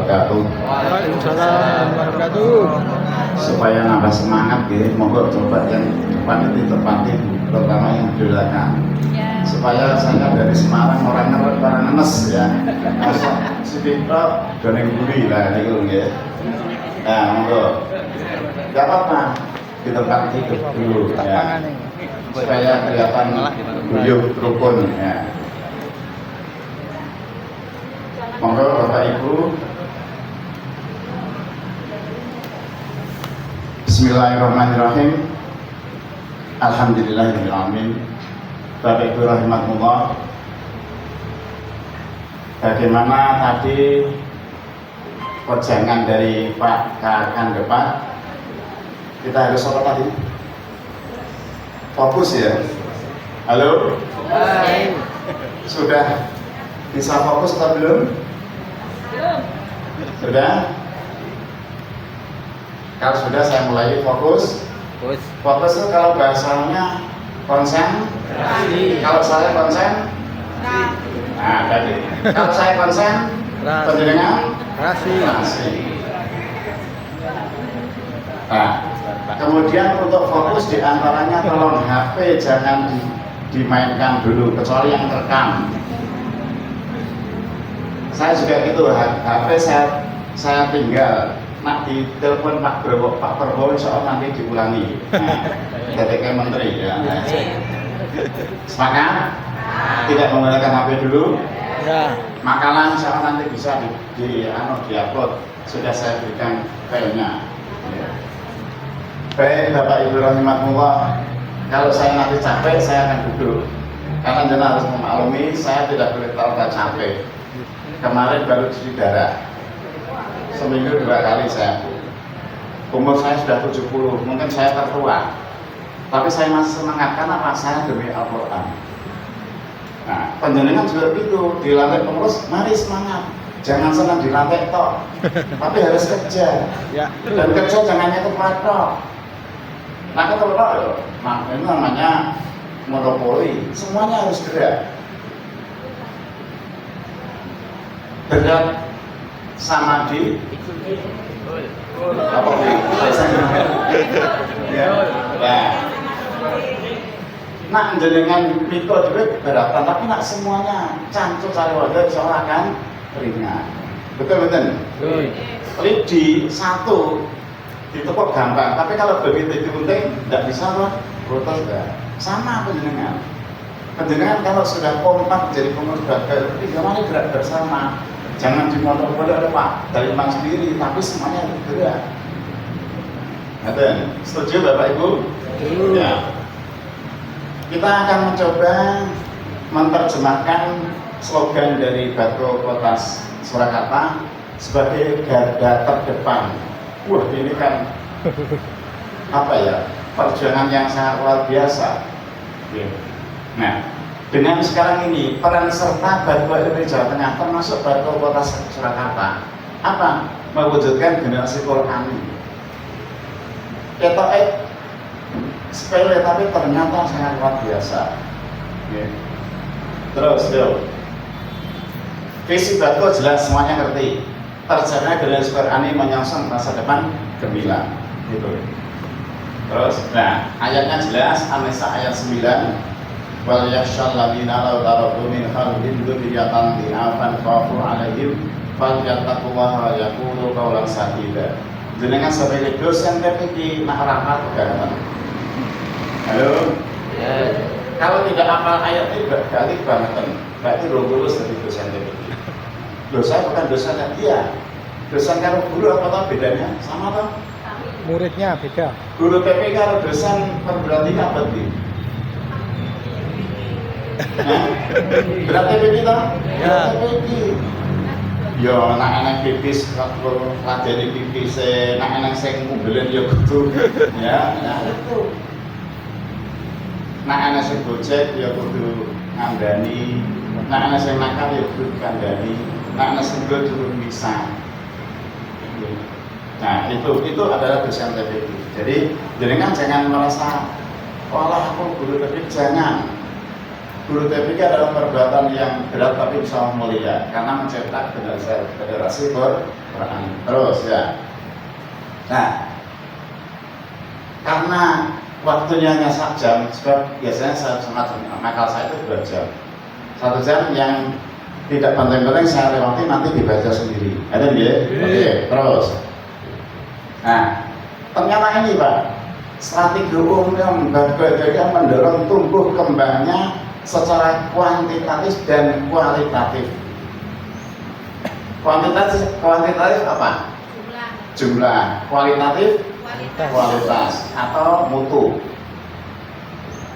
wabarakatuh. Waalaikumsalam wabarakatuh. Supaya nambah semangat ya, monggo coba yang depan itu terpati, terutama yang di belakang. Supaya saya dari Semarang orang ngenes ya. Masa si Pito doneng buri lah niku nggih. Nah, monggo. Enggak apa-apa di tempat tidur dulu ya. Supaya kelihatan guyup rukun ya. Monggo Bapak Ibu. Bismillahirrahmanirrahim. Alhamdulillahirabbil alamin. Bapak Ibu rahimakumullah. Bagaimana tadi perjalanan dari Pak Kakan depan? Kita harus apa tadi? Fokus ya. Halo? Hai. Sudah bisa fokus atau belum? Sudah? Kalau sudah saya mulai fokus. Fokus itu kalau bahasanya konsentrasi. Kalau saya konsen, nah tadi. Kalau saya konsen, penjenengan konsentrasi. Nah, kemudian untuk fokus diantaranya tolong HP jangan dimainkan dulu kecuali yang terekam. Saya juga gitu, HP saya tinggal. Nak di telepon Pak Prabowo insya Allah nanti diulangi. Nah, ketika menteri ya. Sepakat? Tidak menggunakan HP dulu. Ya. Makalah insya Allah nanti bisa di-upload. Sudah saya berikan filenya. Baik Bapak Ibu rahimakumullah. Kalau saya nanti capek saya akan duduk. Karena jenengan harus memaklumi saya tidak boleh terlalu capek. Kemarin baru cuci darah. Seminggu 2 kali saya. Umur saya sudah 70, mungkin saya tertua. Tapi saya masih semangat karena apa? Saya demi Al-Quran. Nah, penjenengan juga begitu, di lantai pengurus, mari semangat. Jangan senang di lantai tok, tapi harus kerja. Ya. Dan kerja jangan nyetok tok. Nah, ketok tok, nah, ini namanya monopoli. Semuanya harus gerak. Berat sama di apa ya. Nak jenengan miko juga beratan tapi nak semuanya cancuk cari wadah insya kan ringan. Betul. Lidi satu ditepuk gampang tapi kalau begitu digunting tidak bisa loh. Betul enggak? Sama penjenengan kalau sudah kompak jadi pengurus bagal gimana gerak bersama. Jangan dimonopoli Pak dari Bang sendiri, tapi semuanya bergerak. Setuju Bapak Ibu? Ya. Kita akan mencoba menerjemahkan slogan dari Bako Kota Surakarta sebagai garda terdepan. Wah ini kan apa ya? Perjuangan yang sangat luar biasa. Nah. Dengan sekarang ini peran serta Bako LP Jawa Tengah termasuk Bako Kota Surakarta apa? Mewujudkan generasi Qur'ani. Ketok sepele tapi ternyata sangat luar biasa. Terus visi Bako jelas semuanya ngerti. Terjadinya generasi Qur'ani menyongsong masa depan gemilang. Gitu. Terus, nah ayatnya jelas An-Nisa ayat 9. Wal yakhshal ladina law taraku min khalfihim dzurriyyatan dha'afan khafu 'alaihim falyattaqullaha wa yaqulu qawlan sadida. Jenengan sebagai dosen TPQ nak rapat kegiatan. Halo. Kalau tidak hafal ayat ini berarti banget. Berarti belum lulus dari dosen TPQ. Loh saya bukan dosen dia. Dosen karo guru apa bedanya? Sama toh? Muridnya beda. Guru TPQ karo dosen perbedaannya apa sih? Berat TPQ toh? Ya. TPQ. Yo anak-anak pipis kalau ladeni pipis anak-anak sing ngumbelen yo kudu ya, nah itu. Anak-anak sing gojek yo kudu ngandani, anak-anak sing nakal yo kudu kandani, anak-anak sing kudu bisa. Nah, itu adalah dosen TPQ. Jadi jenengan jangan merasa walah aku guru TPQ, jangan. Guru TPQ adalah perbuatan yang berat tapi bisa mulia karena mencetak generasi Quran. Terus ya. Nah, karena waktunya hanya 1 jam, sebab biasanya makal saya itu 2 jam. 1 jam yang tidak penting-penting saya lewati, nanti dibaca sendiri. Ada ya? Oke, terus. Nah, ternyata ini Pak, strategi umum yang mendorong tumbuh kembangnya secara kuantitatif dan kualitatif. Kuantitatif apa? Jumlah. Kualitatif kualitas atau mutu.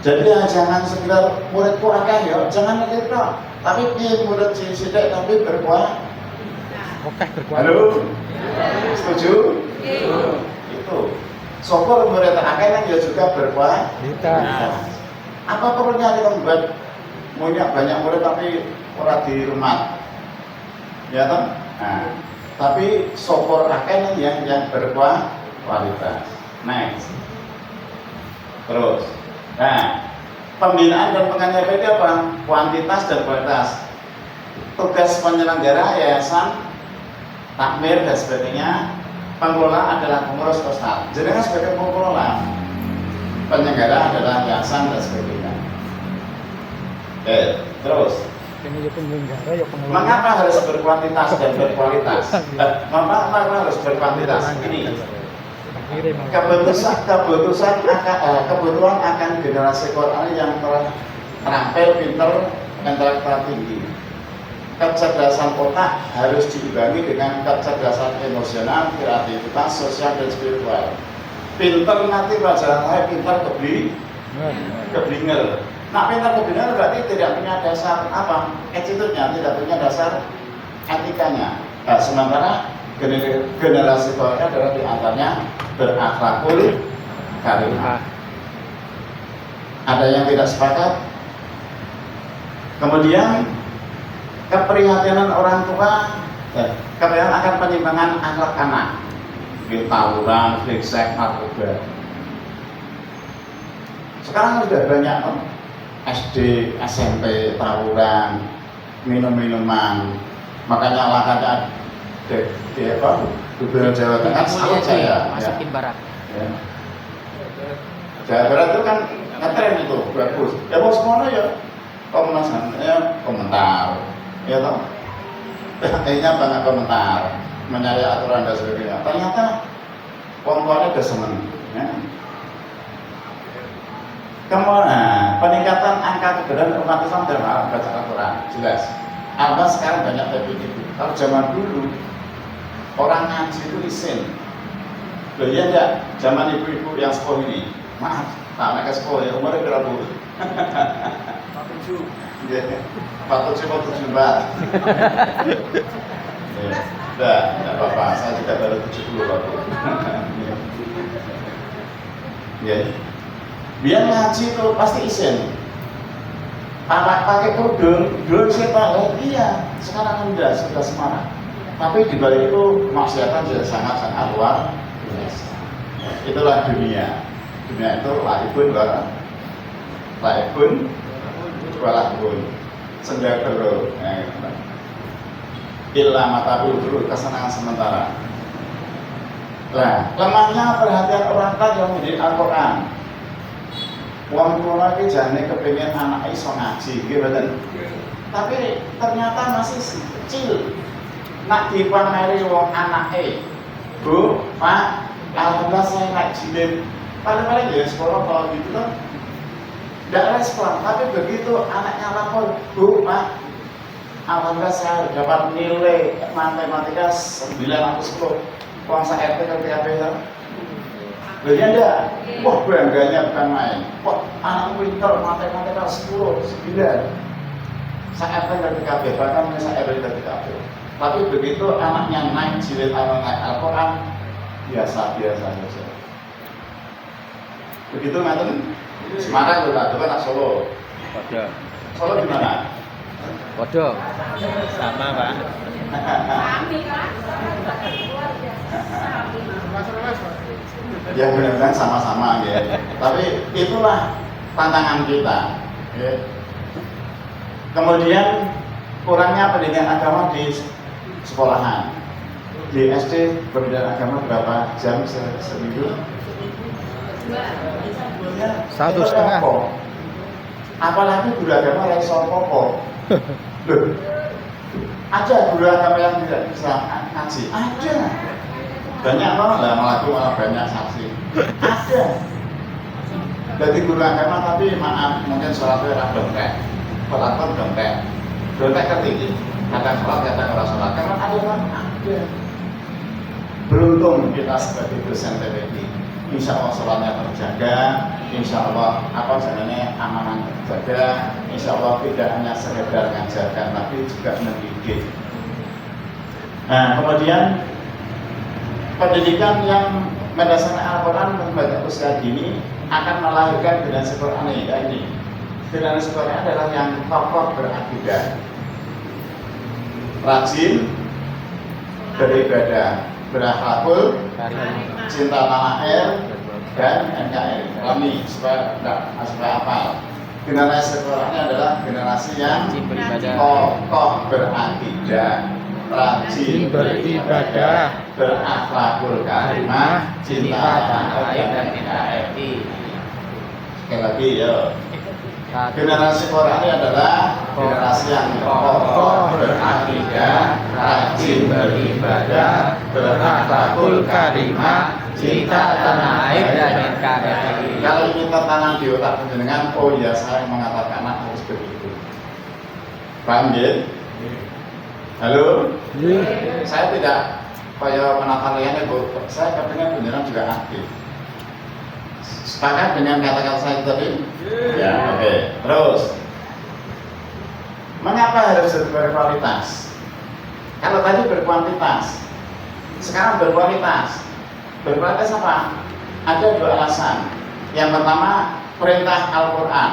Jadi ya jangan sekedar muridku akeh ya, jangan gitu tok. Tapi piye murid sithik tapi berkualitas. Oke, Halo? Setuju? Itu. Syukur murid akeh kan ya juga berkualitas. Apa perlunya kita membuat banyak murid tapi ora di rumah? Ya toh? Nah, tapi syukur akeh yang berkualitas. Next. Terus. Nah, pembinaan dan pengajaran itu apa? Kuantitas dan kualitas. Tugas penyelenggara yayasan, takmir dan sebagainya, pengelola adalah pengurus kostal. Jadi sebagai pengelola, penyelenggara adalah yayasan dan sebagainya. Terus. Ini ya penyelenggara ya pengelola. Mengapa harus berkuantitas dan berkualitas? Mengapa harus berkuantitas? Ini kebutuhan akan generasi Quran yang terampil, pinter, intelektual tinggi. Kecerdasan otak harus diimbangi dengan kecerdasan emosional, kreativitas, sosial dan spiritual. Pinter nanti pelajaran saya pinter keblinger. Nah, pinter keblinger berarti tidak punya dasar apa? Attitude-nya, tidak punya dasar etikanya. Nah, sementara generasi bawahnya adalah diantaranya berakhlakul karimah. Ada yang tidak sepakat? Kemudian keprihatinan orang tua, keprihatinan akan penyimpangan akhlak anak, tawuran, fliksek, narkoba. Sekarang sudah banyak SD, SMP, tawuran, minum-minuman, makanya olahraga di apa? Gubernur Jawa Tengah sama saya Masukin barat. ya. Jawa Barat itu kan ngetren itu bagus. Ya bos semuanya ya Komnas HAM komentar, ya toh. PHT-nya banyak komentar, menyalahi aturan dan sebagainya. Ternyata tuanya udah seneng. Ya. Kemudian peningkatan angka kebenaran umat Islam dalam baca Al-Quran jelas. Apa sekarang banyak TPD. Kalau zaman dulu orang ngaji itu isin. Loh iya enggak? Zaman ibu-ibu yang sepuh ini. Maaf, tak naik sepuh ya, umurnya berapa? 47. Iya, 47, 47. Enggak apa-apa, saya juga baru 70 waktu. Ya. Biar ngaji itu pasti isin. Pakai kerudung, dulu siapa? Iya, sekarang enggak, sudah semarang. Tapi di balik itu maksiatan sudah sangat-sangat luar biasa. Itulah dunia. Dunia itu lahibun walahibun sendagero. Illa matabu dulu kesenangan sementara. Nah, lemahnya perhatian orang tua yang menjadi Al-Quran. Wong tua lagi jane kepingin anak iso ngaji, gitu. Tapi ternyata masih kecil. Nak dipameri wong anake, Bu, Pak, alhamdulillah saya naik jilid. Paling-paling ya sekolah kalau gitu kan tidak respon. Tapi begitu anaknya lapor, Bu, Pak, alhamdulillah saya dapat nilai matematika 910. Uang saya RT ketika besok. Loh ya enggak? Wah bangganya bukan main. Wah anak pintar matematika 10, 9. Saya RT ketika besok, bahkan saya RT ketika besok. Tapi begitu anaknya naik jilid atau naik Al-Quran, biasa-biasa saja. Begitu ngaten Semarang loh, itu kan Solo. Waduh. Solo gimana? Waduh. Sama Pak. Ya benar-benar sama-sama ya. Tapi itulah tantangan kita. Ya. Kemudian kurangnya pendidikan agama di sekolahan. di SD pembelajaran agama berapa jam seminggu? 1,5. Apalagi guru agama yang iso apa-apa. Loh, ada guru agama yang tidak bisa ngaji? Ada. Banyak orang lah, malah banyak saksi. Ada. Jadi guru agama tapi maaf, mungkin sholatnya ora dongkek. Sholat pun dongkek. Dongkek ketinggi. Kadang sholat, kadang ora sholat. Karena ada orang ada. Beruntung kita sebagai dosen TPI. Insya Allah sholatnya terjaga, insya Allah amanah terjaga, insya Allah tidak hanya sekedar mengajarkan tapi juga mendidik. Nah, kemudian pendidikan yang mendasarkan Al-Quran pada usia dini akan melahirkan generasi Quran ini. Generasi Quran adalah yang kokoh berakidah, rajin beribadah, berakhlakul, cinta tanah air, dan NKRI. Kami supaya apa? Generasi Quran ini adalah generasi yang kokoh berakidah, rajin beribadah, berakhlakul karimah, cinta tanah air dan NKRI. Sekali lagi ya. Generasi Quran ini adalah generasi yang kokoh berakidah, rajin beribadah, berakhlakul karimah, cinta tanah air dan NKRI. Kalau ini tertanam di otak panjenengan, oh ya saya mengatakan anak harus begitu. Paham ya? Halo? Saya tidak kayak menata liannya, Bu. Saya kadang panjenengan juga aktif. Sepakat dengan kata-kata saya tadi? Ya, oke. Terus, mengapa harus berkualitas? Kalau tadi berkuantitas, sekarang berkualitas. Berkualitas apa? Ada dua alasan. Yang pertama, perintah Al-Quran,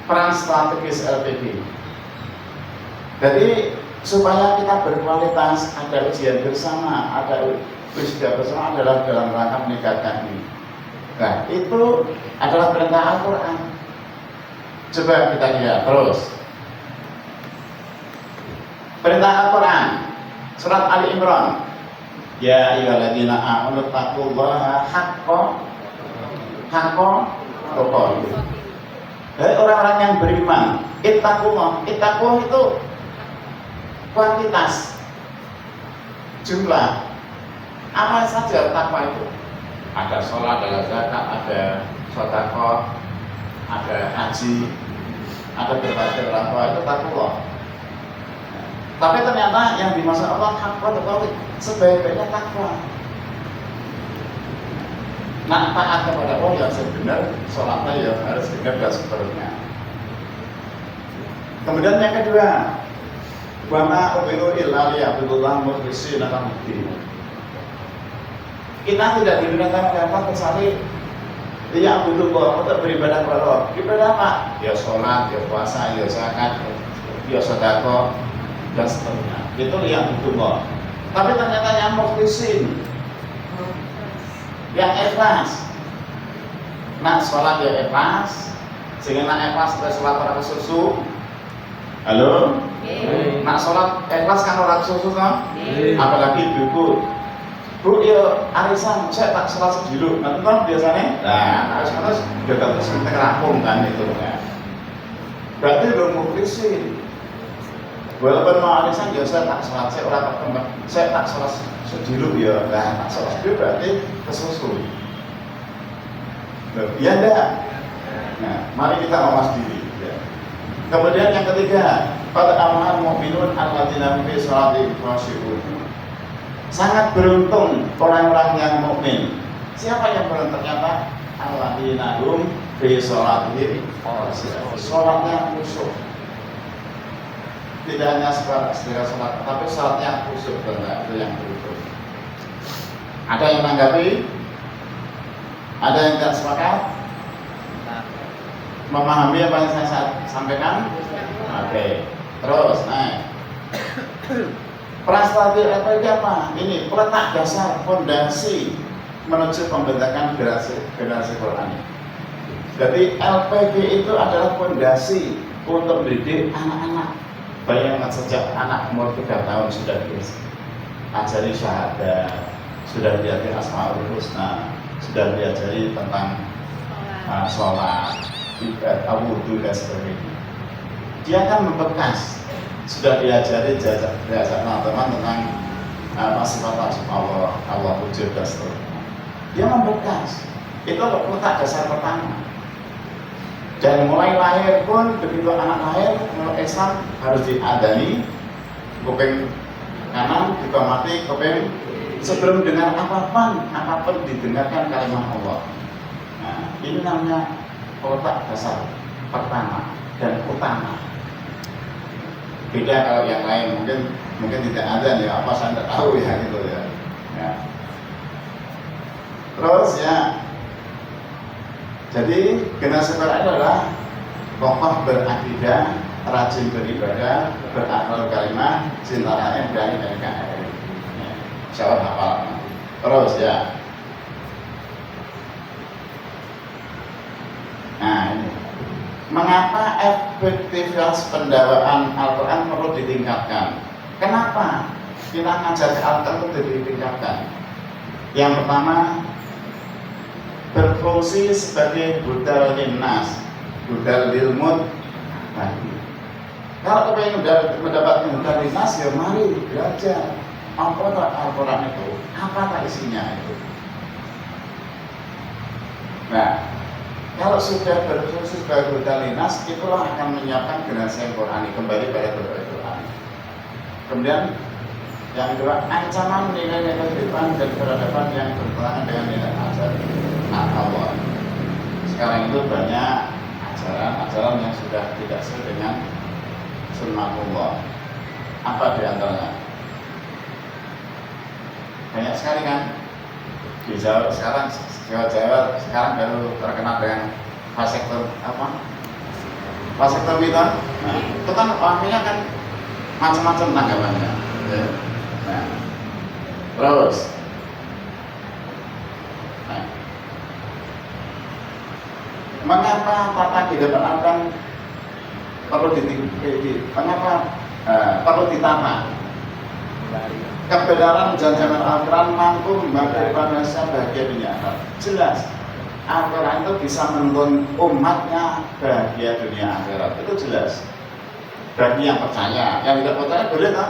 peran strategis LPB. Jadi supaya kita berkualitas, ada ujian bersama, ada wisuda bersama adalah dalam rangka meningkatkan ini. Nah, itu adalah perintah Al-Quran. Coba kita lihat terus. Perintah Al-Quran, surat Ali Imran. Ya ayyuhalladzina amanu taqullaha haqqa tuqatih. Hai orang-orang yang beriman, ittaqullah. Ittaqullah itu kuantitas, jumlah. Apa saja takwa itu? Ada sholat, ada zakat, ada sedekah, ada haji, ada berbakti orang tua, itu takwa. Tapi ternyata yang dimaksud Allah haqqa tuqatih, sebaik-baiknya takwa. Nah, taat kepada Allah yang sebenar, sholatnya ya harus benar dan seterusnya. Kemudian yang kedua, wa ma umiru illa liya'budullah mukhlishina lahu-d-din. Kita tidak diperintahkan apa kecuali liya'budullah, untuk beribadah kepada Allah. Ibadah apa? Ya sholat, ya puasa, ya zakat, ya sedekah dan seterusnya. Itu liya'budullah. Tapi ternyata yang mukhlishin, yang ikhlas. Nak sholat ya ikhlas, sehingga nak ikhlas sampai sholat orang susu. Halo? Nak sholat ikhlas kan orang susu kan? Apalagi ibu. Bu, ya arisan, saya tak sholat sedulu. Nanti kan biasanya, nah harus udah terus kita rampung kan itu kan. Berarti belum mukhlisin. Walaupun mau arisan, ya saya tak sholat, saya orang berkembang, saya tak sholat sedulu ya. Nah, tak sholat sedulu berarti kesusu. Ya enggak? Nah, mari kita awas diri. Ya. Kemudian yang ketiga, pada amal mu'minun alladzina fi sholatihim khashi'un. Sangat beruntung orang-orang yang mukmin. Siapa yang beruntung? Ternyata alladzina hum fi sholatihim khashi'un. Sholatnya khusyuk. Tidak hanya sekedar sholat, tapi sholatnya khusyuk, itu yang beruntung. Ada yang menanggapi? Ada yang tidak sepakat? Memahami apa yang saya sampaikan? Oke. Terus, peran strategis LPG apa? Ini peletak dasar fondasi menuju pembentukan generasi Quran. Jadi LPG itu adalah fondasi untuk mendidik anak-anak. Bayangkan sejak anak umur 3 tahun sudah bisa. ajari syahadat, sudah diajari asmaul husna, sudah diajari tentang sholat, ibadah, wudhu dan sebagainya. Dia kan membekas. Sudah diajari diajak teman-teman tentang sifat Allah, Allah wujud dan seterusnya. Dia membekas. Itu letak dasar pertama. Dan mulai lahir pun begitu anak lahir, menurut Islam harus diadani kuping kanan, juga mati kuping sebelum dengar apapun didengarkan kalimat Allah. Nah, ini namanya letak dasar pertama dan utama. Beda kalau yang lain mungkin tidak ada ya, apa saya tidak tahu ya gitu ya. Terus ya, jadi generasi baru adalah kokoh berakidah, rajin beribadah, berakhlak karimah, cinta rakyat, berani dan KRI. Insya Allah hafal. Terus ya. Nah ini, mengapa efektivitas pendawaan Al-Quran perlu ditingkatkan? Kenapa kita ngajar Al-Quran itu ditingkatkan? Yang pertama, berfungsi sebagai budal linnas, budal lilmud. Kalau kita ingin mendapatkan budal linnas, ya mari belajar apa Al-Quran itu, apakah isinya itu. Nah, kalau sudah berfungsi sebagai budal linnas, itulah akan menyiapkan generasi yang Qurani kembali pada Quran. Kemudian yang kedua, ancaman nilai-nilai kehidupan dan peradaban yang bertentangan dengan nilai ajaran Allah. Sekarang itu banyak ajaran-ajaran yang sudah tidak sesuai dengan sunnahullah. Apa di antaranya? Banyak sekali kan. Di Jawa sekarang, Jawa sekarang baru terkenal dengan vasektomi apa? Vasektomi itu. Nah, itu kan orangnya kan macam-macam tanggapannya. Ya. Nah, terus. Nah, mengapa tata kehidupan akan perlu perlu ditata? Kebenaran janjian Al-Quran mampu membagi manusia bahagia dunia akhirat. Jelas, Al-Quran itu bisa menuntun umatnya bahagia dunia akhirat. Itu jelas. Bagi yang percaya, yang tidak percaya boleh tak?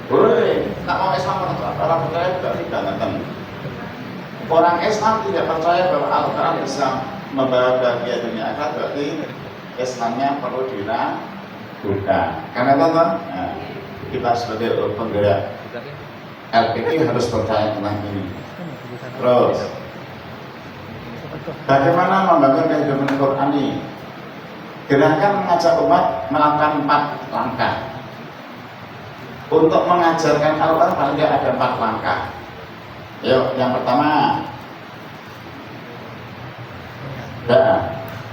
Boleh. Tak mau Islam orang percaya juga tidak nonton. Orang Islam tidak percaya bahwa Al-Quran bisa membawa bahagia dunia akhirat, berarti Islamnya perlu diragukan. Karena itu, nah, kita sebagai penggerak LPI harus percaya tentang ini. Terus, bagaimana membangun kehidupan Qurani? Gerakan mengajak umat melakukan 4 langkah. Untuk mengajarkan Al-Quran paling tidak ada 4 langkah. Yuk, yang pertama,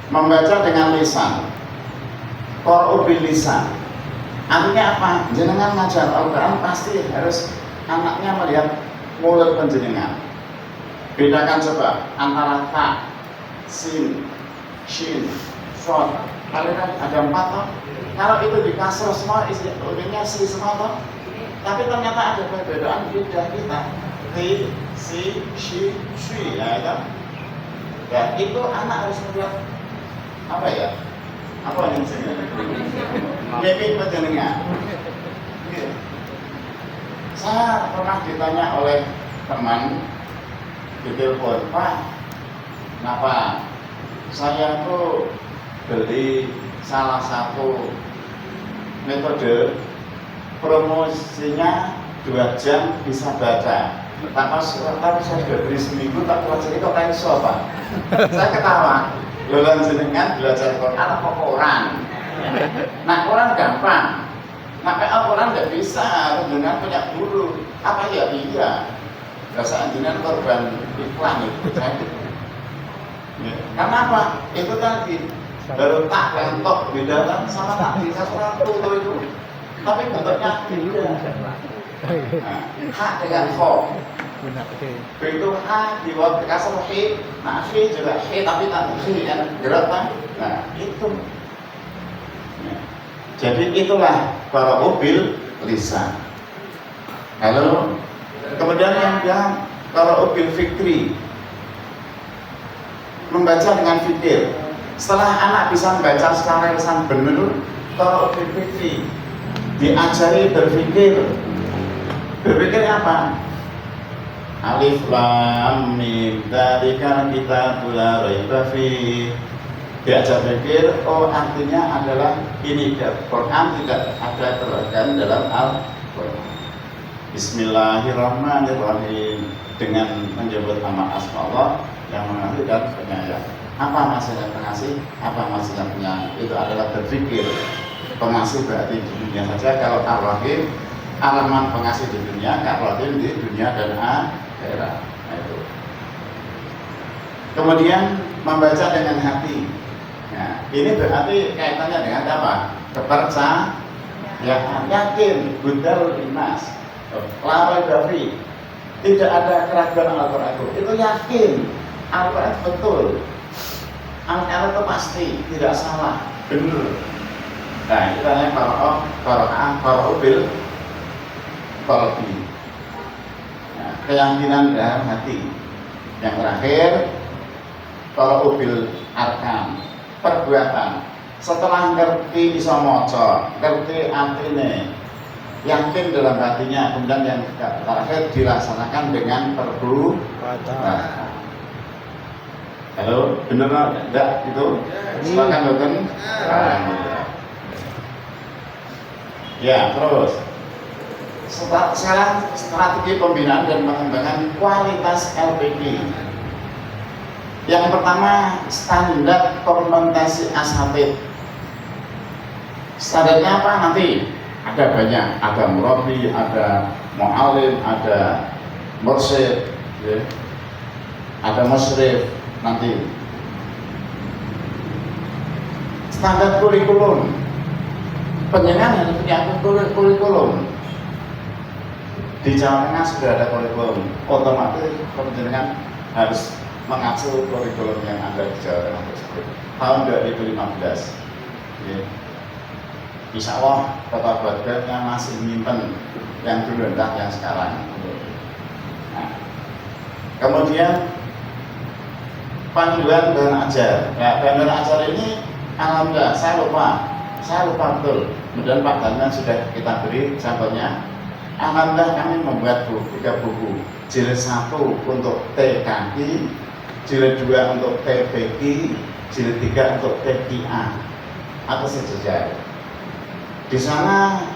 membaca dengan lisan. Qur'u bil lisan. Artinya apa? Jenengan ngajar Al-Quran pasti harus anaknya melihat mulut penjenengan. Bedakan coba antara ta, sin, shin, shod. Kalian ada 4 toh. Kalau itu di kasroh semua isinya si semua toh. Tapi ternyata ada perbedaan lidah kita. Ti, si, shi, shui. Ya itu. Ya itu anak harus melihat apa ya? Apa yang sini? Mimik penjenengan. Saya pernah ditanya oleh teman di telepon, Pak, kenapa saya tuh beli salah satu metode promosinya 2 jam bisa baca. Tapi saya sudah beli seminggu tak pelajari kok kayak apa? Saya ketawa. Lolan jenengan belajar Quran apa Quran? Nah Quran gampang. Nah, Al-Quran nggak bisa, dengan punya guru. Apa ya? Iya. Rasa jenengan korban iklan itu. Karena apa? Itu tadi baru tak lentok beda kan sama tak bisa satu itu. Tapi bentuknya beda. Nah, hak dengan kho. Begitu H dibuat kasar H, nah H juga H tapi tak H yang gerak kan. Nah itu. Jadi itulah para mobil lisan. Kalau Kemudian yang kedua, kalau bil fikri, membaca dengan fikir. Setelah anak bisa membaca secara lisan benar, kalau bil fikri, diajari berpikir. Berpikir apa? Alif lam mim dzalikal kitabul la raiba fi. Diajar berpikir, oh artinya adalah ini Quran tidak ada terangkan dalam Al-Quran. Bismillahirrahmanirrahim, dengan menyebut nama asma Allah yang mengasih dan penyayang. Apa maksudnya pengasih? Apa maksudnya penyayang? Itu adalah berpikir. Pengasih berarti di dunia saja. Kalau Ar-Rahim, alaman pengasih di dunia, Ar-Rahim di dunia dan akhirat. Nah, itu. Kemudian membaca dengan hati. Nah, ini berarti kaitannya dengan apa? Kepercayaan, yakin, budal imas, lawan dafi. Tidak ada keraguan Al-Quran itu yakin Al-Quran betul, Al-Quran itu pasti tidak salah, benar. Nah, itu namanya qara'ubil qalbi. Nah, keyakinan dalam hati. Yang terakhir, qara'ubil arkan, perbuatan. Setelah ngerti iso maca, ngerti artine, yakin dalam hatinya, kemudian yang terakhir dilaksanakan dengan perbuatan. Halo, benar enggak itu? Silakan dokter. Ya, terus. Sekarang strategi pembinaan dan pengembangan kualitas LPD. Yang pertama, standar fermentasi asatid. Standarnya apa nanti? Ada banyak, ada murabi, ada mu'alim, ada mursyid, ya. Ada musyrif nanti. Standar kurikulum, penjenengan harus punya kurikulum. Di Jawa Tengah sudah ada kurikulum, otomatis penjenengan harus mengacu kurikulum yang ada di Jawa Tengah tersebut. Tahun 2015, ya. Insya Allah Kota Baghdadnya masih nyimpen yang dulu entah yang sekarang. Nah, kemudian panduan dan ajar. Ya, panduan ajar ini alhamdulillah saya lupa betul. Kemudian Pak Dalman sudah kita beri sampelnya. Alhamdulillah kami membuat 3 buku. Jilid 1 untuk TKI, jilid 2 untuk TPI, jilid 3 untuk TKA atau sejajar. Di sana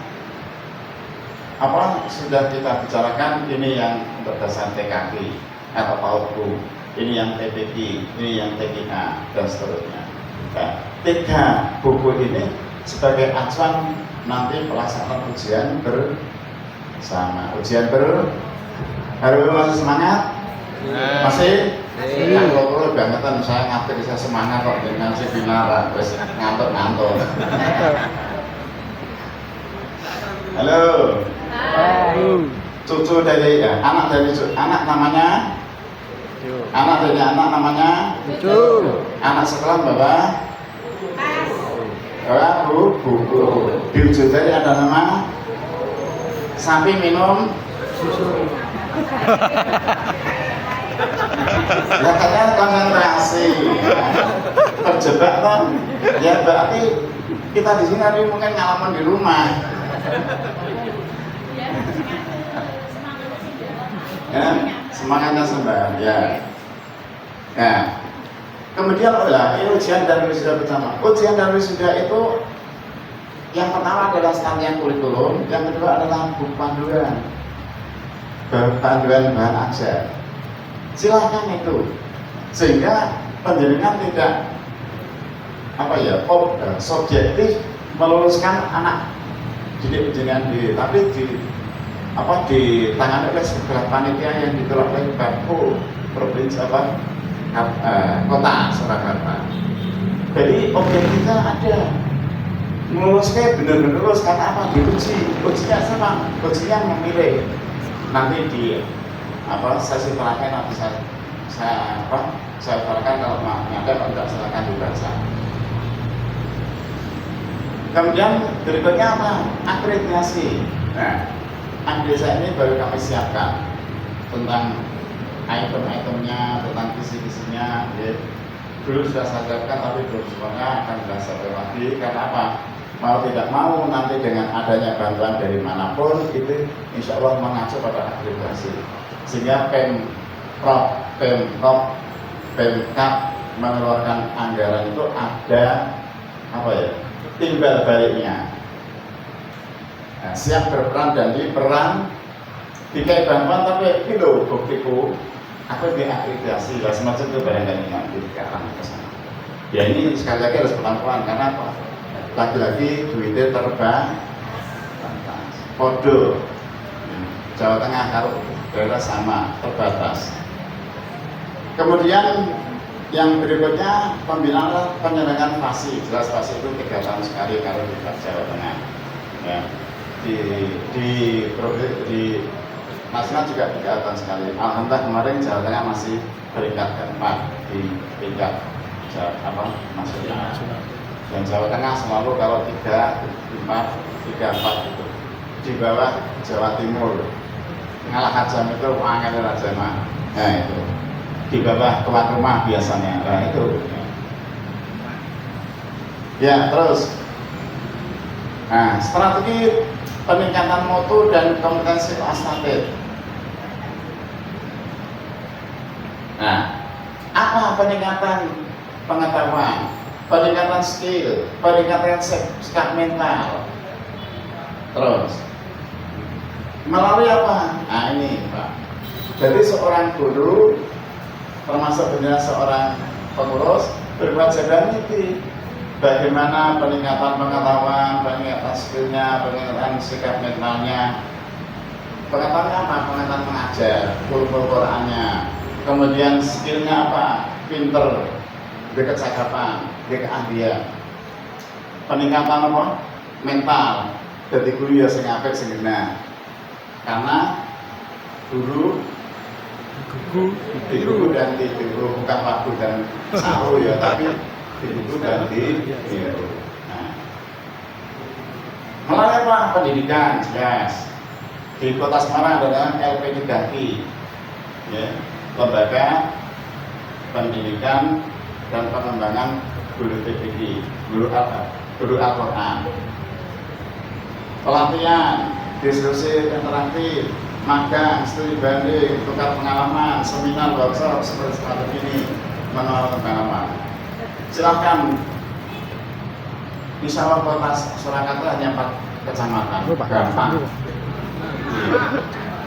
sudah kita bicarakan, ini yang untuk dasar TKI atau PAUD, ini yang TPI, ini yang TKA dan seterusnya. Nah, 3 buku ini sebagai acuan nanti pelaksanaan ujian bersama. Harus masih semangat? Masih? Kalau bangetan saya ngatur bisa semangat kok dengan seminar terus ngantuk. Halo. Cucu dari anak namanya? Anak namanya? Cucu. Anak sekolah Bapak? Buku. Cucu dari ada nama? Sapi minum Susu. Katanya konsentrasi, terjebak kan? Ya berarti kita di sini hari mungkin ngalaman di rumah. Ya, semangatnya sembah. Ya. Nah, kemudian ujian dan wisuda bersama. Ujian dan wisuda itu yang pertama adalah standar kurikulum, yang kedua adalah buku panduan bahan ajar. Silahkan itu, sehingga penjenengan tidak subjektif meluluskan anak didik penjenengan tapi ditangani oleh sebuah panitia yang dikelola oleh Bapku provinsi kota Surakarta. Jadi objektifnya ada, melulusnya benar-benar lulus karena apa? Diuji, ujinya sama, ujinya memilih. Nanti di sesi terakhir nanti saya utarakan, kalau ada kalau tidak silakan dibaca. Kemudian berikutnya apa? Akreditasi. Nah, akreditasi ini baru kami siapkan. tentang item-itemnya, tentang kisi-kisinya, ya. Dulu sudah saya jelaskan tapi belum semuanya akan dijelaskan lagi. Karena apa? Mau tidak mau nanti dengan adanya bantuan dari manapun itu insya Allah mengacu pada akreditasi, sehingga Pemprov, Pemkab mengeluarkan anggaran itu ada apa ya, timbal baliknya. Nah, siap berperan dan diperan dikai bantuan tapi itu buktiku aku diakreditasi lah semacam itu barangkali nanti ke arah ke sana. Ya ini sekali lagi harus pelan-pelan karena apa? Lagi-lagi duitnya terbang podo Jawa Tengah kalau daerah sama terbatas. Kemudian yang berikutnya pembinaan penyelenggaraan fasi, jelas fasi itu 3 tahun sekali kalau di Jawa Tengah ya. Di nasional juga 3 tahun sekali. Alhamdulillah kemarin Jawa Tengah masih peringkat keempat di tingkat nasional. Dan Jawa Tengah selalu kalau 3, 4 itu di bawah Jawa Timur. Ngalah Hajam itu angin Rajama. Nah itu di bawah tuan rumah biasanya. Nah itu. Ya terus. Nah strategi peningkatan mutu dan kompetensi asatid. Nah apa peningkatan pengetahuan? Peningkatan skill, peningkatan sikap mental. Terus melalui apa? Nah ini Pak. Jadi seorang guru termasuk juga seorang pengurus berkewajiban ini bagaimana peningkatan pengetahuan, peningkatan skillnya, peningkatan sikap mentalnya. Pengetahuannya apa? Pengetahuan mengajar, Qurannya. Kemudian skillnya apa? Pinter, berkecakapan, keahlian. Peningkatan apa? Mental. Jadi guru ya sing apik sing enak. Karena guru dan tiru bukan waktu dan sahu ya, tapi guru dan tiru. Nah. Melalui apa? Pendidikan, jelas. Di Kota Semarang adalah LP3I, ya, Lembaga Pendidikan dan Pengembangan Guru TPI, Guru Al-Quran. Pelatihan, diskusi interaktif, magang, studi banding, tukar pengalaman, seminar, workshop seperti ini, mengenal pengalaman. Silahkan. Insya Allah Kota Surakarta hanya 4 kecamatan, gampang.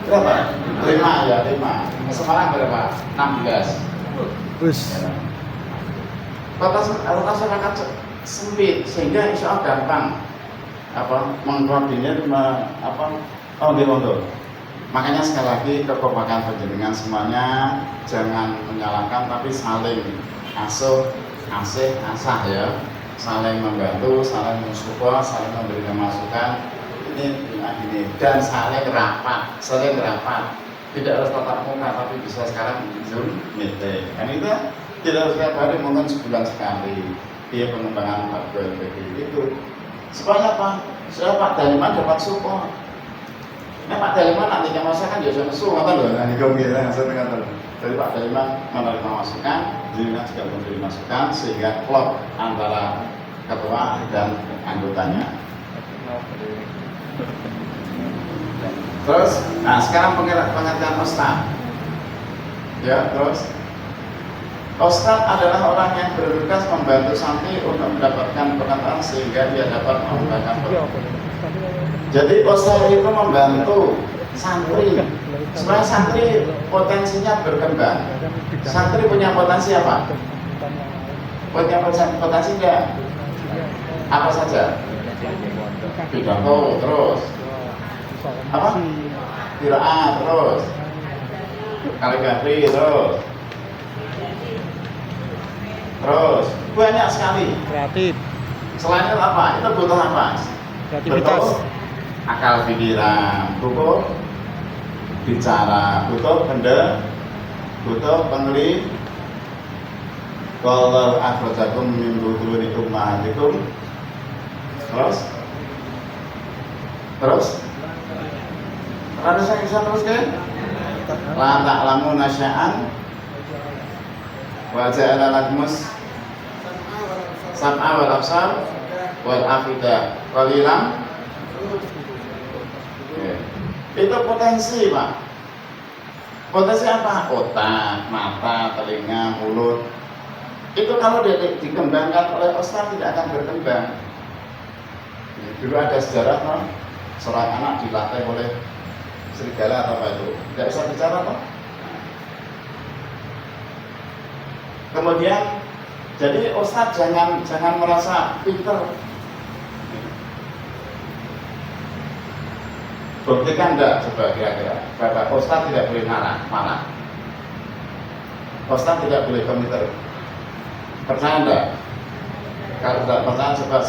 Berapa? 5 ya, 5. Semarang berapa? 16. Kota Surakarta sempit sehingga insya Allah gampang mengkoordinir makanya sekali lagi kekompakan panjenengan semuanya jangan menyalahkan tapi saling asah ya, saling membantu, saling mensupport, saling memberikan masukan ini dan saling rapat tidak harus tatap muka tapi bisa sekarang Zoom meeting kan itu tidak harus setiap hari mungkin sebulan sekali dia pengembangan hardware itu supaya apa? Supaya Pak Daliman dapat support. Nah Pak Daliman nantinya masukan ya sudah nesu kata loh, nanti kau bilang saya dengar. Jadi Pak Daliman menerima masukan, Daliman juga memberi masukan sehingga klop antara ketua dan anggotanya. Terus, nah sekarang pengertian Ustaz. Ya terus. Ustaz adalah orang yang bertugas membantu santri untuk mendapatkan pengetahuan sehingga dia dapat mengembangkan pengetahuan. Jadi Ustaz itu membantu santri supaya santri potensinya berkembang. Santri punya potensi apa? Punya potensi enggak? Apa saja? Pidato terus apa? Qiraat terus kaligrafi terus banyak sekali. Kreatif. Selain itu apa? Itu butuh apa? Kreativitas. Butuh akal pikiran, butuh bicara, butuh peneliti. Kalau akhrajakum min butunikum ummahatikum. Terus. Ada saya bisa terus kan? La ta'lamu nasya'an wa ja'ala lakumus sam'a wal absar wal afida qalilan. Itu potensi, Pak. Potensi apa? Otak, mata, telinga, mulut. Itu kalau dikembangkan oleh Ustaz tidak akan berkembang. Dulu ada sejarah, no? Seorang anak dilatih oleh serigala atau apa itu, tidak bisa bicara, no? Kemudian, jadi Ustaz jangan merasa pinter. Buktikan enggak coba kira-kira. Bapak Ustaz tidak boleh marah. Ustaz tidak boleh komputer. Percaya enggak? Kalau tidak percaya coba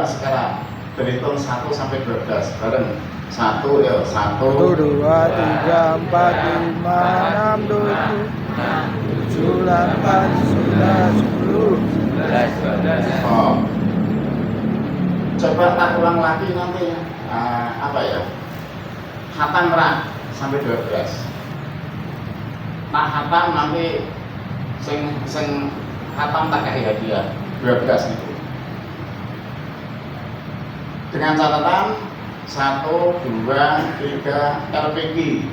sekarang berhitung 1 sampai 12 bareng. 1 ya, 1 1, 2, 3, 4, 5, 6, 7, 8, 9, 10. Oh. Coba tak ulang lagi nanti apa ya? Khatam ra sampai 12. Nah, khatam nanti sing khatam tak kasih hadiah 12 gitu. Dengan catatan 1, 2, 3 LPG,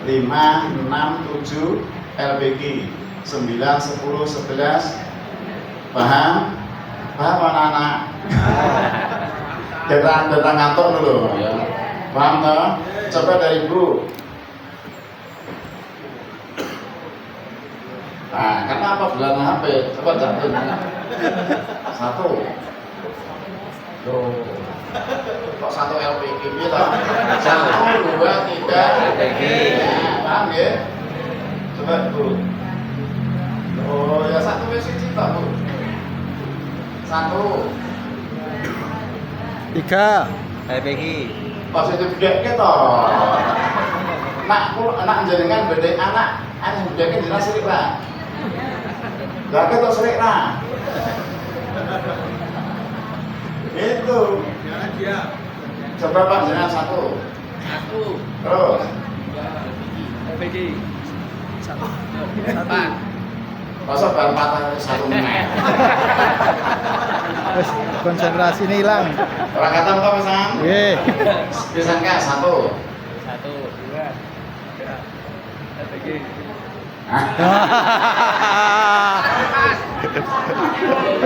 5, 6, 7 LPG, 9, 10, 11. Paham? Paham anak-anak? Kita ngantuk dulu ya. Paham toh? Coba dari Ibu. Nah, kenapa bulan HP? Coba jatuh. 1. Loh. Kok 1 LPG gitu? 1, 2, 3 LPG. Nah, paham ya? Coba Bu. Oh ya 1 wis cita Bu. 1. 3 LPG. Positif gak gitu. Nak jenengan beda anak bedanya jenengan serik lah. Gak gitu serik lah. Itu. Coba Pak jenengan 1. Terus. LPG. 1. Masa baru patah 1 menit. Terus konsentrasi ini hilang. Orang kata apa pisang? Ye. Pisang kah 1. 1, 2, 3 LPG. Hah?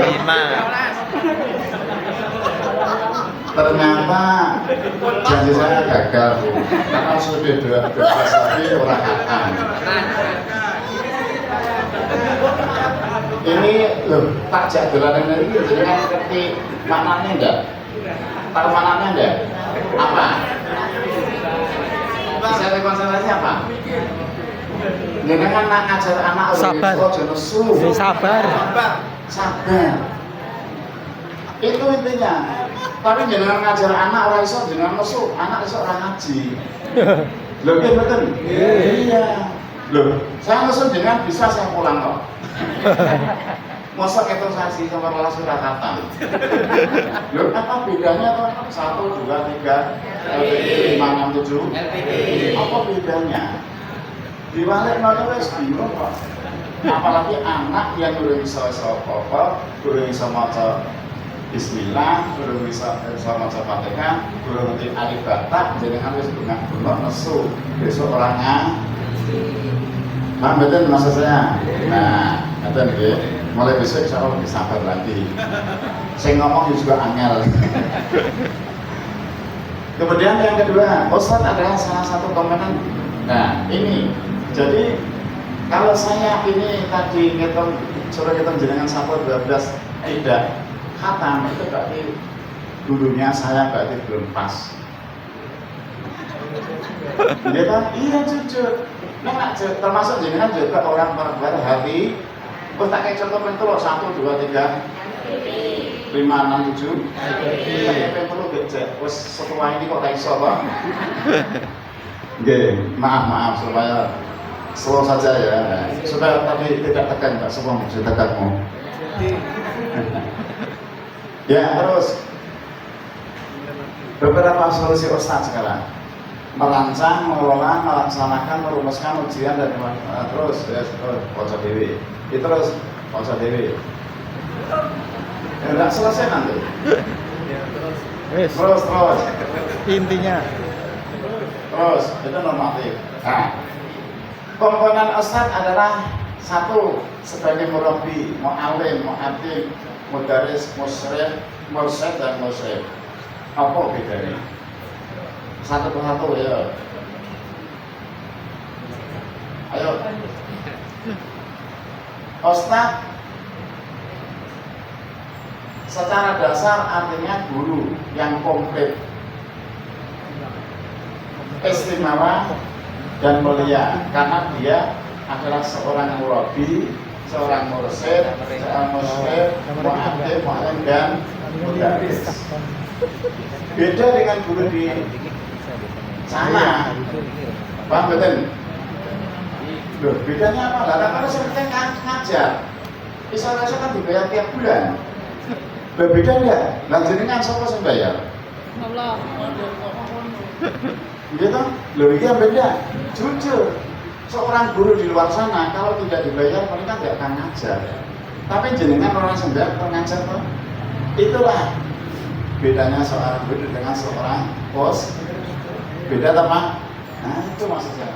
5. Ternyata janji saya gagal Bu. Karena sudah 12 tapi orang kata. Ini loh, tak jak dolanan ini jadi kan ngerti maknanya enggak? Tahu maknanya enggak? Apa? Bisa rekonsentrasi apa? Jangan kan nak ngajar anak Sabar. jenusu. Sabar. Sabar. Itu intinya. Tapi jangan ngajar anak orang iso jangan nesu, anak iso orang ngaji. Loh, iya betul. Iya. Loh, saya nesu jangan bisa saya pulang kok. Masa itu saksi sama kelas Surakarta. Loh, apa bedanya tuh? 1, 2, 3 LPG, 5, 6, 7 LPG. Apa bedanya? Diwalik nolnya wes bingung kok. Apalagi anak yang belum bisa apa-apa, belum bisa maca Bismillah, belum bisa maca Fatihah, belum ngerti alif bata, jadi kan wes bengak-bengok nesu. Besok orangnya paham betul maksud saya? Nah, betul nih. Mulai besok insya Allah lebih sabar lagi. Saya ngomong juga angel. Kemudian yang kedua, Ustadz adalah salah satu komponen. Nah, ini. Jadi kalau saya ini tadi suruh ngitung jenengan 1, 12 tidak khatam, itu berarti dulunya saya berarti belum pas. Dia kan, iya jujur. Nah, termasuk jenengan juga orang berhati. Terus tak kayak contoh itu loh 1, 2, 3 5, 6, 7 kayak perlu gecek. Terus setelah ini kok tak iso Pak. Oke, maaf supaya slow saja ya. Supaya tadi tidak tekan Pak, semua mesti tekanmu. Ya, terus beberapa solusi Ustadz sekarang. merancang, mengelola, melaksanakan, merumuskan ujian dan terus konsep dewi. Terus konsep dewi. Enggak selesai nanti. Ya, terus. Wes, Terus. intinya. Terus itu normatif. Nah, komponen ustadz adalah satu sebagai murabi, mu'alim, mu'atim, mudaris, musyrif, mursyid dan musyrif. Apa bedanya? Satu persatu ya. Ayo. Ustadz secara dasar artinya guru yang komplit, istimewa dan mulia karena dia adalah seorang murabi, seorang mursyid, seorang musyrif, mu'alim, mu'alim dan mudaris. Beda dengan guru di sana, Bang betul. Loh, bedanya apa? Lah kalau sering ngajar, iso-iso kan dibayar tiap bulan. Loh, beda enggak? Lah jenengan sapa sing bayar? Allah. Gitu? Loh, ini yang beda. Jujur, seorang guru di luar sana kalau tidak dibayar mereka tidak akan ngajar. Tapi jenengan orang sendiri mengajar tuh. Itulah bedanya seorang guru dengan seorang bos. Beda apa? Nah, itu maksud saya.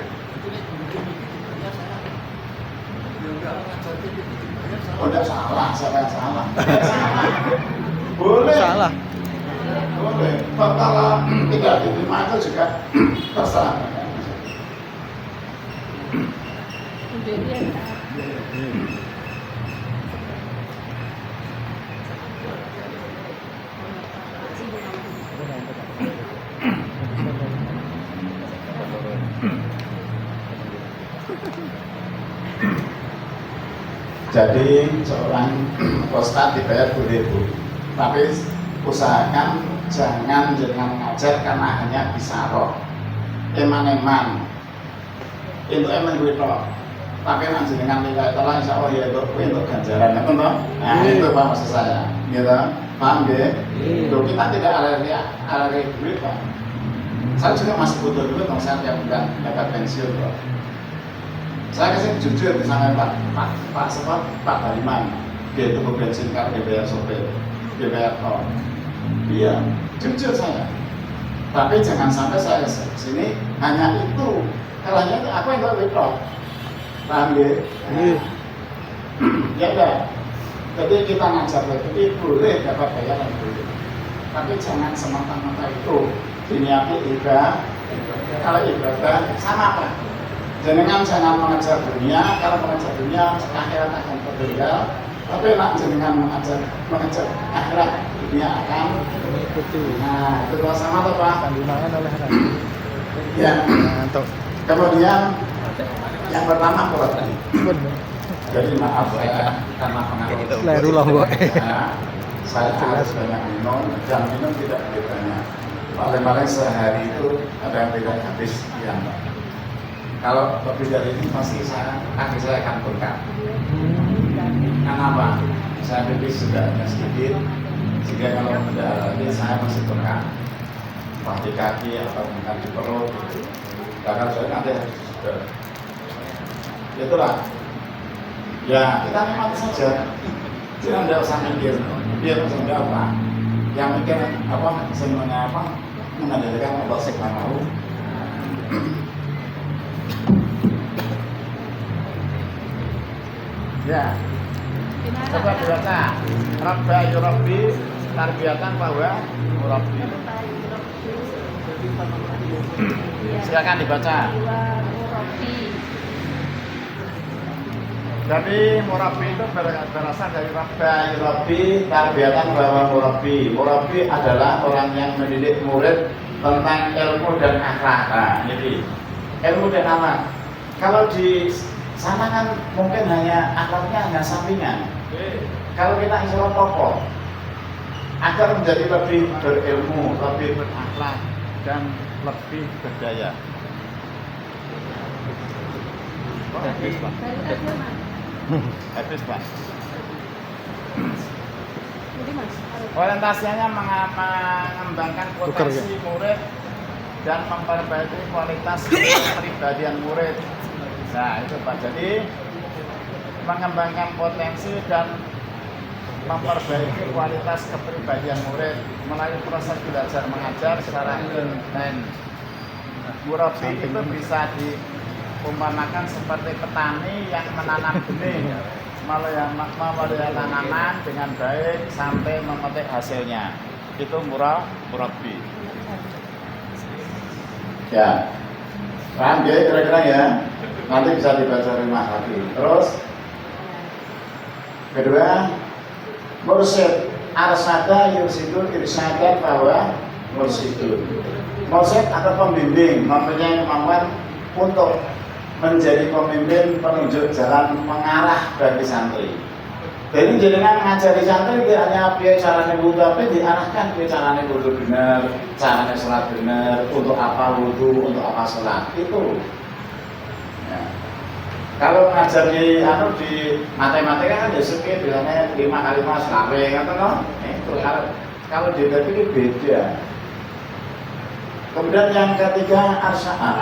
Oh, tidak salah, siapa yang salah? Salah. Boleh. Salah. Boleh. Kalau tidak diterima itu juga terserah. Jadi seorang ustadz dibayar ribu, tapi usahakan jangan mengajar karena hanya bisa roh, eman itu duit roh. Tapi nanti dengan nilai tolong insya Allah ya untuk ganjaran, ya toh? Nah itu pak maksud saya, gitu, paham ya? Loh, kita tidak alergi duit pak. Saya juga masih butuh duit, saya tiap bulan dapat pensiun kok. Saya kasih jujur di sana Pak Baliman, dia itu bensin karena dia bayar sopir, dia bayar tol. Iya, jujur saya. Tapi jangan sampai saya sini hanya itu. Kalau hanya itu aku yang gak withdraw. Paham ya? Ya udah. Jadi kita ngajar itu boleh dapat bayaran boleh. Tapi jangan semata-mata itu diniati ibadah. Kalau ibadah sama apa? Jenengan jangan mengajar dunia, kalau mengajar dunia akhirat akan tertinggal. Tapi nak jenengan mengajar akhirat, dunia akan Mengikuti. Nah, itu sama tuh Pak. Kandungan oleh anak. Ya. Mantap. Kemudian yang pertama kurang. Bener. Jadi maaf saya karena pengaruh. Leru lah, Mbak. Saya harus banyak minum, jam minum tidak boleh banyak. Paling-paling sehari itu ada yang tidak habis sekian Pak. Kalau lebih dari ini pasti kaki saya akan bengkak. Kenapa? Saya pipis sudah ada sedikit, sehingga kalau tidak lagi saya masih bengkak. Entah di kaki atau mungkin di perut. Bahkan saya nanti harus sudah. Itulah. Ya kita nikmati saja. Jangan tidak usah mikir. Biar tidak apa. Yang mikir apa? Semuanya apa? Mengandalkan Allah Subhanahu. Ya. Coba dibaca. Rabba yurabbi tarbiyatan bahwa murabbi. Silakan dibaca. Jadi murabbi itu berasal dari rabba yurabbi tarbiyatan bahwa murabbi. Murabbi adalah orang yang mendidik murid tentang ilmu dan akhlak. Nah, jadi ilmu dan akhlak. Kalau di sana kan mungkin hanya akhlaknya hanya sampingan. Kalau kita insya Allah tokoh agar menjadi lebih berilmu, lebih berakhlak dan lebih berdaya. Habis Pak. Habis Pak. Orientasinya mengembangkan potensi murid dan memperbaiki kualitas kepribadian murid. Nah itu Pak, jadi mengembangkan potensi dan memperbaiki kualitas kepribadian murid melalui proses belajar mengajar secara intens. Murabi itu bisa diumpamakan seperti petani yang menanam benih, memelihara tanaman dengan baik sampai memetik hasilnya. Itu murabi. Ya, paham ya kira-kira ya? Nanti bisa dibaca rumah lagi. Terus kedua, mursyid arsada yursidul irsyada bahwa mursyidun. Mursyid atau pembimbing mempunyai kemampuan untuk menjadi pemimpin penunjuk jalan mengarah bagi santri. Jadi jenengan ngajari santri tidak hanya piye carane wudu, tapi diarahkan piye carane wudu bener, carane sholat bener, untuk apa wudu, untuk apa sholat itu. Ya. Kalau ngajar di matematika kan ya suki bilangnya 5 kali 5 selawe kan toh? Itu kalau di itu beda. Kemudian yang ketiga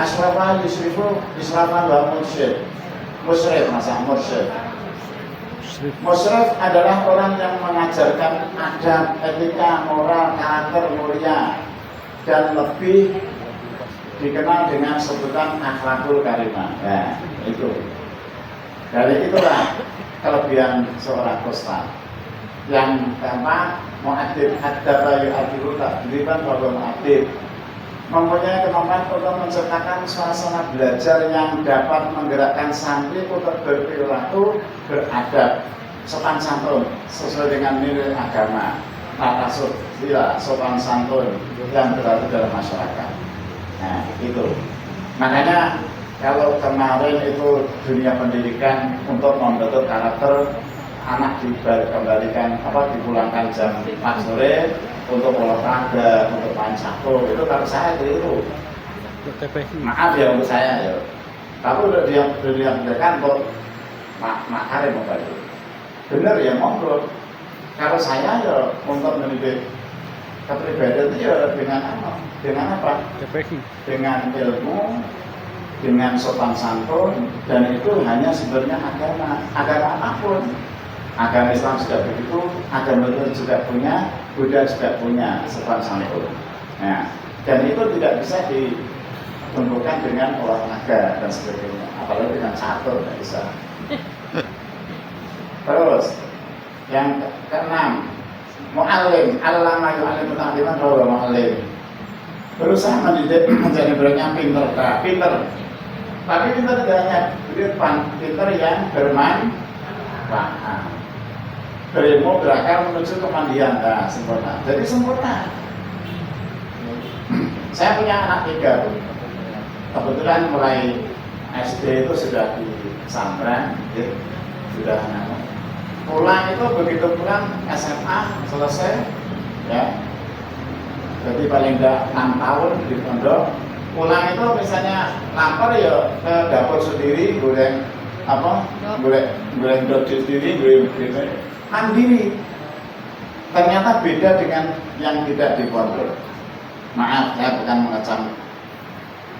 asrafa yusrifu israfan wa mursyid. Musyrif adalah orang yang mengajarkan adab, etika, moral, karakter mulia dan lebih dikenal dengan sebutan akhlakul karimah. Nah, itu. Dari itulah kelebihan seorang ustaz. Yang keempat, mu'adib adaba yu'adilu takdiriban wa mu'adib. Mempunyai kemampuan untuk menciptakan suasana belajar yang dapat menggerakkan santri untuk berperilaku beradab, sopan santun sesuai dengan nilai agama, tata sila, sopan santun yang berlaku dalam masyarakat. Nah itu. Makanya kalau kemarin itu dunia pendidikan untuk membentuk karakter anak dikembalikan dipulangkan jam 4 sore untuk olahraga, untuk main catur, itu kalau saya itu maaf ya untuk saya ya. Tapi udah dunia pendidikan kok makarim membantu. Bener ya monggo. Kalau saya ya untuk mendidik kepribadian itu ya dengan apa? Dengan ilmu, dengan sopan santun, dan itu hanya sebenarnya agama apapun. Agama Islam sudah begitu, agama itu juga punya, Buddha juga punya sopan santun. Nah, dan itu tidak bisa ditumbuhkan dengan olahraga dan sebagainya, apalagi dengan catur tidak bisa. Terus yang keenam, mu'allim, allama yu'allimu ta'liman bahwa mu'allim. Berusaha mendidik menjadi muridnya pinter. Tapi pinter tidak hanya pinter yang bermanfaat. Berilmu berakal menuju kemandian, nah sempurna. Jadi sempurna. Saya punya anak 3, kebetulan mulai SD itu sudah di pesantren, ya, sudah pulang itu begitu pulang SMA selesai, ya. Jadi paling enggak 6 tahun di pondok. Pulang itu misalnya lapar ya ke dapur sendiri, goreng dodol sendiri, goreng mandiri. Ternyata beda dengan yang tidak di pondok. Maaf, saya bukan mengecam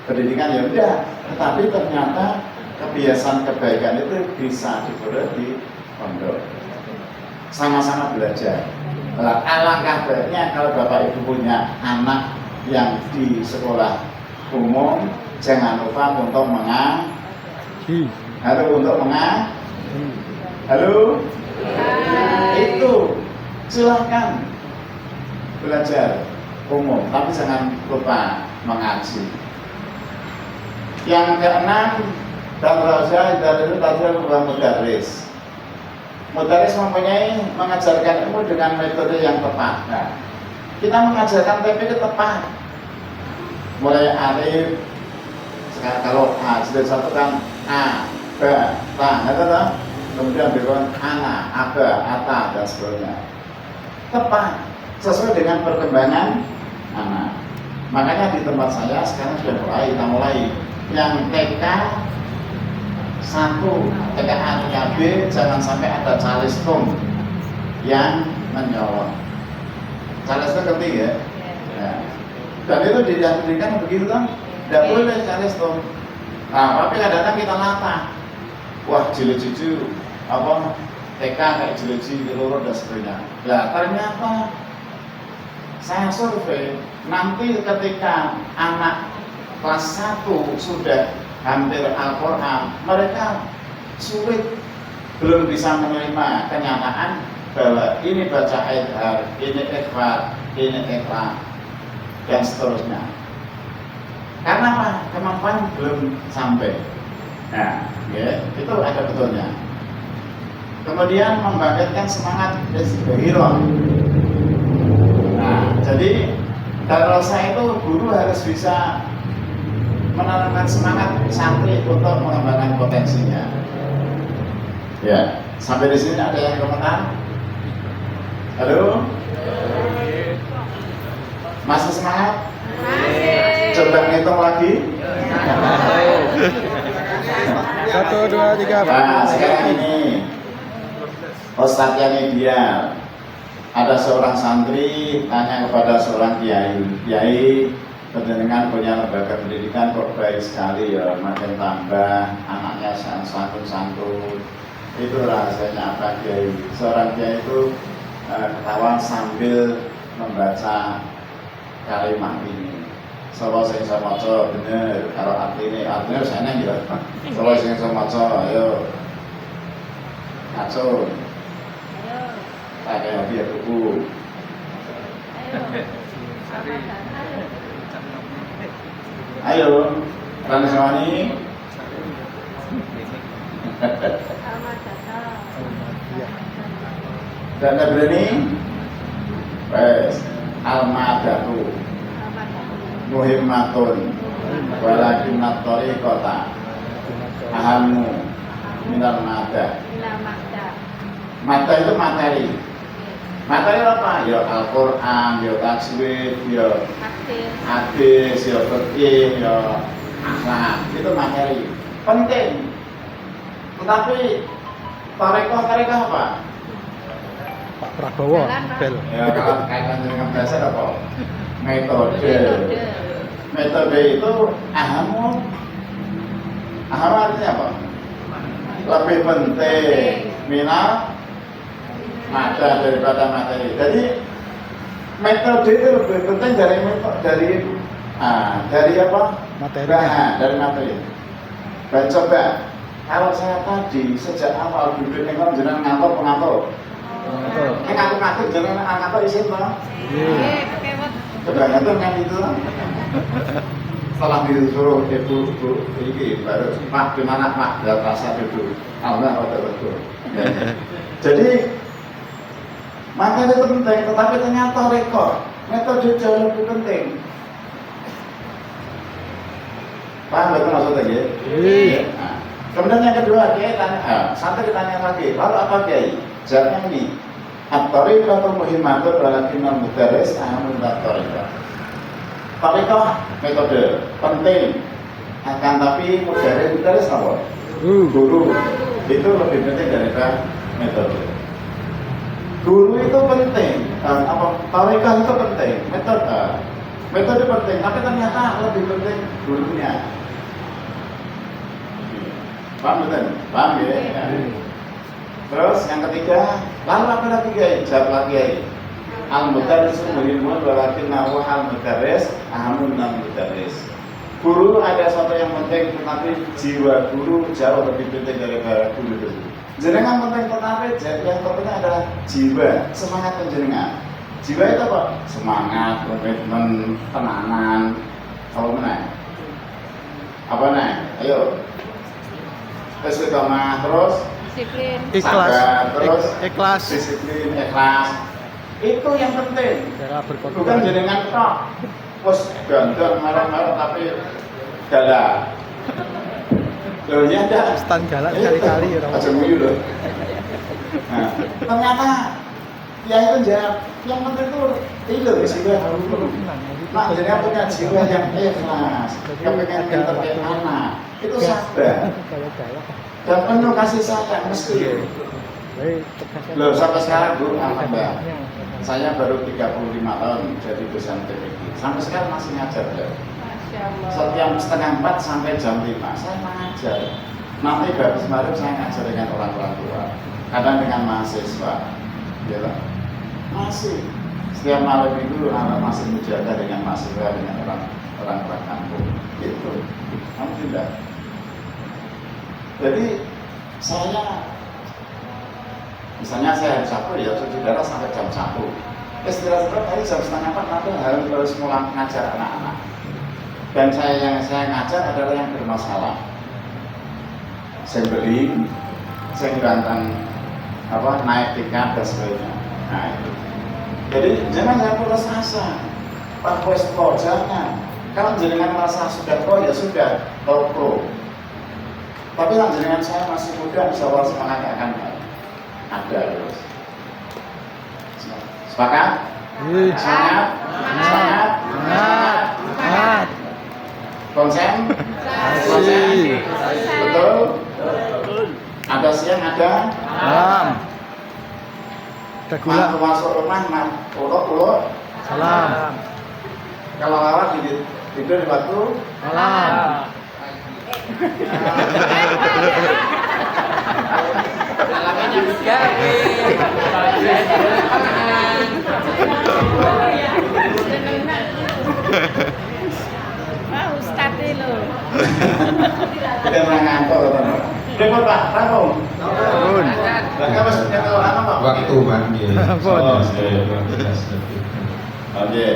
pendidikan ya udah, tetapi ternyata kebiasaan kebaikan itu bisa diperoleh di pondok. Sama-sama belajar. Alangkah baiknya kalau Bapak Ibu punya anak yang di sekolah umum, jangan lupa untuk Halo? Itu silahkan belajar umum, tapi jangan lupa mengaji. Yang keenam, mudaris. Mudaris mempunyai mengajarkan ilmu dengan metode yang tepat. Nah, kita mengajarkan TP itu tepat. Mulai alif, sekarang kalau A sudah satu kan A, B, Ta, kemudian berikutnya ana, aba, ata dan sebagainya. Tepat sesuai dengan perkembangan anak. Makanya di tempat saya sekarang sudah kita mulai yang TK 1, TK A, TK B, jangan sampai ada calistung yang menyolong. Calistung ngerti ya? Ya. Dan itu didiagnostikan begitu kan, tidak boleh cari stop. Nah, tapi kadang-kadang kita latah. Wah, jilid-jilid apa TK kayak jilid-jilid loro dan sebagainya. Nah, ternyata saya survei nanti ketika anak kelas 1 sudah hampir Al-Quran, mereka sulit, belum bisa menerima kenyataan bahwa ini baca ayat, ini ikhfa, ini ikhlas, dan seterusnya. Karena apa? Kemampuan belum sampai. Nah, ya, itu ada betulnya. Kemudian membangkitkan semangat hero. Nah, jadi kalau saya itu guru harus bisa menanamkan semangat santri untuk mengembangkan potensinya. Ya, sampai di sini ada yang komentar? Halo? Masih semangat? Coba ngitung lagi. 1, 2, 3. Nah, sekarang ini Ustadz yang ideal. Ada seorang santri tanya kepada seorang kiai, dengan punya lembaga pendidikan kok baik sekali ya, makin tambah anaknya santun-santun. Itu rahasianya apa kiai? Seorang kiai itu ketawa sambil membaca kalimat ini. Sapa sing iso maca bener, kalau artinya sana ya. Sapa sing iso maca ayo. Kacau. Pakai hati ya buku. Ayo, Rani Sawani. Dan berani. Wes, Almadatu. Muhimmatun. Walakin natori kota. Ahamu minal mada. Mata itu materi. Materi apa? Ya Al-Quran, ya tajwid, ya hadis, ya fikih, ya akhlak. Itu materi penting. Tetapi tarekoh apa? Pak Prabowo, bel. Ya kalau kaitan dengan bahasa apa? Metode. Metode itu ahamu. Aham artinya apa? Lebih penting minal mada daripada materi. Jadi metode itu lebih penting dari apa? Materi. Dari materi. Dan coba kalau saya tadi sejak awal duduk dengan jenengan ngantor. Ngatur jenengan ngantor isin toh. Kebanyakan kan itu. Setelah disuruh ibu ini baru Pak gimana Pak dalam rasa duduk. Allah betul. Jadi materi itu penting, tetapi ternyata rekor metode jauh lebih penting. Paham betul maksudnya ya? Iya. Nah, kemudian yang kedua, Kiai tanya, sampai ditanya lagi, lalu apa Kiai? Jawabnya ini, at-tariqatu muhimmatun walakinnal mudarris ahamun at-tariqah. Tariqah metode penting, akan tapi mudarris apa? Guru itu lebih penting daripada metode. Guru itu penting, tariqah itu penting, metode penting, tapi ternyata lebih penting gurunya. Paham betul? Paham ya? Terus yang ketiga, lalu apa lagi Kiai? Jawab lagi Kiai. Al-mudarris muhimmun walakinnahu al-mudarris ahamun al-mudarris. Guru ada satu yang penting, tetapi jiwa guru jauh lebih penting daripada guru itu. Jenengan penting, tetapi yang terpenting adalah jiwa, semangat penjenengan. Jiwa itu apa? Semangat, komitmen, tenanan. Apa menang? Apa menang? Ayo. Istiqomah terus. Disiplin. Ikhlas. Sabar, terus. Ikhlas. Disiplin, ikhlas. Itu yang penting. Cara berkorban. Bukan jenengan tok. Wes gandeng marah-marah tapi galak. Loh ya ada. Stan galak kali-kali ya. Aja nguyu loh. Nah, ternyata yang itu jawab, yang penting itu jiwa harus. Nah, jenengan punya jiwa yang ikhlas, kepengen pinter kayak anak, itu sabar. Dan penuh kasih sayang mesti. Baik, tegasnya. Loh, sampai sekarang Bu, alhamdulillah. Saya baru 35 tahun jadi dosen TPQ. Sampai sekarang masih ngajar ya. Masya Allah. Setiap setengah 4 sampai jam 5 saya mengajar. Nanti habis maghrib saya ngajar dengan orang tua, kadang dengan mahasiswa, ya lah. Masih setiap malam itu anak masih menjaga dengan mahasiswa, dengan orang kampung. Gitu. Alhamdulillah. Jadi saya misalnya saya hari Sabtu ya cuci darah sampai jam 1. Istirahat hari jam setengah 4 nanti harus mulai ngajar anak-anak. Dan yang saya ngajar adalah yang bermasalah. Saya beli, saya ganteng naik tingkat dan sebagainya. Nah itu. Jadi jangan saya putus asa. Pak Westpo jangan. Kalau jenengan merasa sudah pro ya sudah pro. Tapi kalau jenengan saya masih muda, insya Allah semangatnya akan ada terus. Sepakat? Semangat? Semangat? Semangat. Konsen? Masih. Betul? Ada siang, ada Salam. Ada gula. masuk rumah, uluk. Salam. Kalau lawat tidur di waktu Salam. Alamnya nyambut gawe. Wah, Ustadz lo. kita ngantor. Repot Pak, rampung. Ampun. Enggak maksudnya kalau apa Pak? Waktu mandi. Ampun. Oke.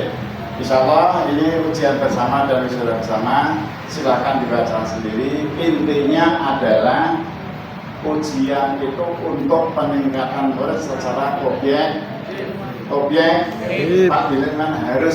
Insya Allah ini ujian bersama dan wisuda bersama. Silahkan dibaca sendiri. Intinya adalah ujian itu untuk peningkatan murid secara objek Pak Direkman harus